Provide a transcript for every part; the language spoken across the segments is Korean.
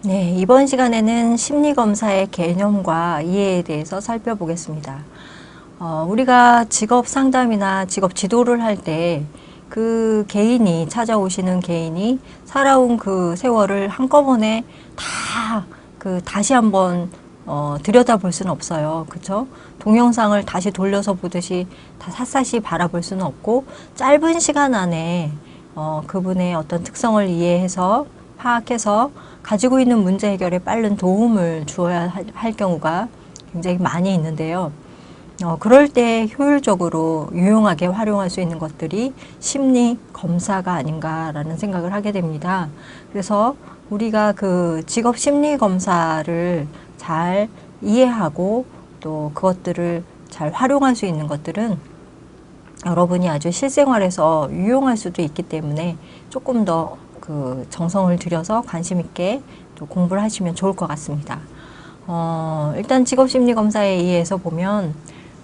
네, 이번 시간에는 심리검사의 개념과 이해에 대해서 살펴보겠습니다. 우리가 직업 상담이나 직업 지도를 할 때 그 개인이, 찾아오시는 개인이 살아온 그 세월을 한꺼번에 다시 한번 들여다볼 수는 없어요. 그쵸? 동영상을 다시 돌려서 보듯이 다 샅샅이 바라볼 수는 없고, 짧은 시간 안에 그분의 어떤 특성을 이해해서 파악해서 가지고 있는 문제 해결에 빠른 도움을 주어야 할 경우가 굉장히 많이 있는데요. 그럴 때 효율적으로 유용하게 활용할 수 있는 것들이 심리 검사가 아닌가라는 생각을 하게 됩니다. 그래서 우리가 그 직업 심리 검사를 잘 이해하고 또 그것들을 잘 활용할 수 있는 것들은 여러분이 아주 실생활에서 유용할 수도 있기 때문에 조금 더 그 정성을 들여서 관심 있게 또 공부를 하시면 좋을 것 같습니다. 일단 직업심리검사에 의해서 보면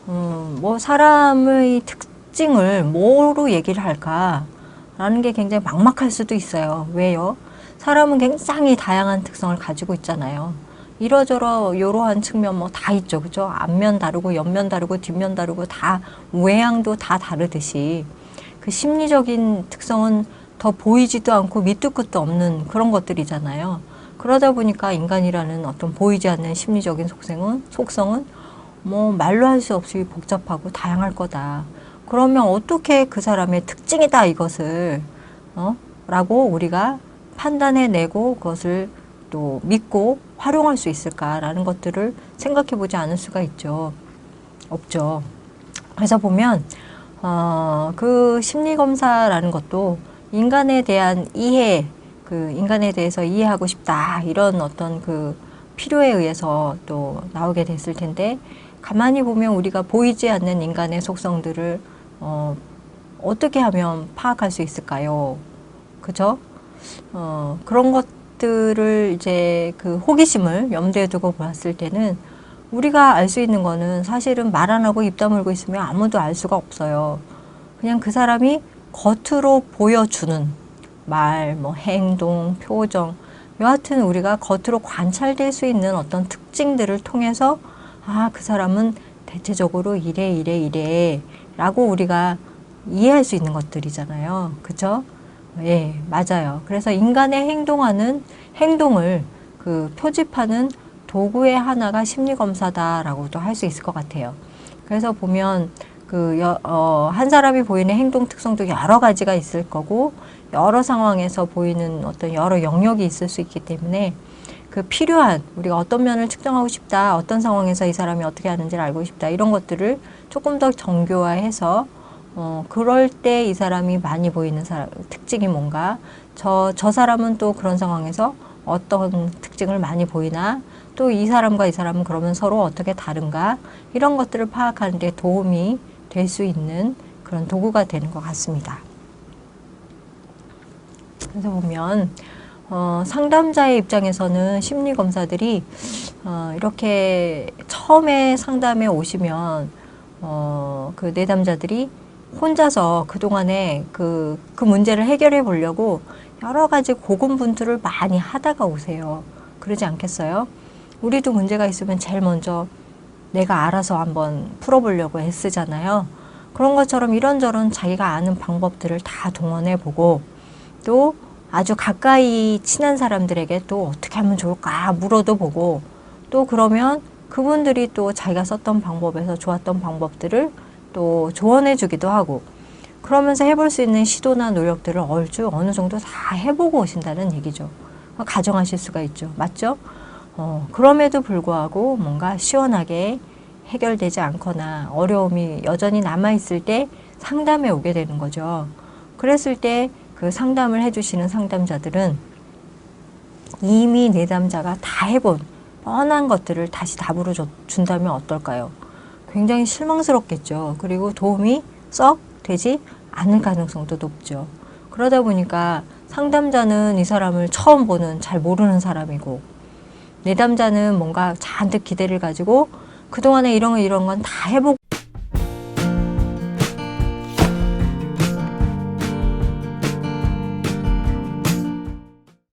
뭐 사람의 특징을 뭐로 얘기를 할까라는 게 굉장히 막막할 수도 있어요. 왜요? 사람은 굉장히 다양한 특성을 가지고 있잖아요. 이러저러 이러한 측면 뭐 다 있죠. 그죠? 앞면 다르고 옆면 다르고 뒷면 다르고 다 외향도 다 다르듯이 그 심리적인 특성은 더 보이지도 않고 밑도 끝도 없는 그런 것들이잖아요. 그러다 보니까 인간이라는 어떤 보이지 않는 심리적인 속성은 뭐 말로 할 수 없이 복잡하고 다양할 거다. 그러면 어떻게 그 사람의 특징이다 이것을 라고 우리가 판단해내고 그것을 또 믿고 활용할 수 있을까라는 것들을 생각해 보지 않을 수가 없죠. 그래서 보면 그 심리검사라는 것도 인간에 대한 이해, 그 인간에 대해서 이해하고 싶다 이런 어떤 그 필요에 의해서 또 나오게 됐을 텐데, 가만히 보면 우리가 보이지 않는 인간의 속성들을 어떻게 하면 파악할 수 있을까요? 그죠? 그런 것들을 이제 그 호기심을 염두에 두고 봤을 때는 우리가 알 수 있는 거는 사실은 말 안 하고 입 다물고 있으면 아무도 알 수가 없어요. 그냥 그 사람이 겉으로 보여주는 말, 뭐 행동, 표정, 여하튼 우리가 겉으로 관찰될 수 있는 어떤 특징들을 통해서 그 사람은 대체적으로 이래 라고 우리가 이해할 수 있는 것들이잖아요. 그죠? 예, 맞아요. 그래서 인간의 행동을 그 표집하는 도구의 하나가 심리검사다라고도 할 수 있을 것 같아요. 그래서 보면 한 사람이 보이는 행동 특성도 여러 가지가 있을 거고, 여러 상황에서 보이는 어떤 여러 영역이 있을 수 있기 때문에 그 필요한, 우리가 어떤 면을 측정하고 싶다, 어떤 상황에서 이 사람이 어떻게 하는지를 알고 싶다, 이런 것들을 조금 더 정교화해서 그럴 때 이 사람이 많이 보이는 특징이 뭔가, 저 사람은 또 그런 상황에서 어떤 특징을 많이 보이나, 또 이 사람과 이 사람은 그러면 서로 어떻게 다른가, 이런 것들을 파악하는 데 도움이 될 수 있는 그런 도구가 되는 것 같습니다. 그래서 보면 상담자의 입장에서는 심리검사들이 이렇게 처음에 상담에 오시면 그 내담자들이 혼자서 그동안에 그 문제를 해결해 보려고 여러 가지 고군분투를 많이 하다가 오세요. 그러지 않겠어요? 우리도 문제가 있으면 제일 먼저 내가 알아서 한번 풀어보려고 애쓰잖아요. 그런 것처럼 이런저런 자기가 아는 방법들을 다 동원해 보고, 또 아주 가까이 친한 사람들에게 또 어떻게 하면 좋을까 물어도 보고, 또 그러면 그분들이 또 자기가 썼던 방법에서 좋았던 방법들을 또 조언해 주기도 하고, 그러면서 해볼 수 있는 시도나 노력들을 얼추 어느 정도 다 해보고 오신다는 얘기죠. 가정하실 수가 있죠. 맞죠? 그럼에도 불구하고 뭔가 시원하게 해결되지 않거나 어려움이 여전히 남아있을 때 상담에 오게 되는 거죠. 그랬을 때 그 상담을 해주시는 상담자들은 이미 내담자가 다 해본 뻔한 것들을 다시 답으로 준다면 어떨까요? 굉장히 실망스럽겠죠. 그리고 도움이 썩 되지 않을 가능성도 높죠. 그러다 보니까 상담자는 이 사람을 처음 보는, 잘 모르는 사람이고, 내담자는 뭔가 잔뜩 기대를 가지고 그동안에 이런 건 다 해보고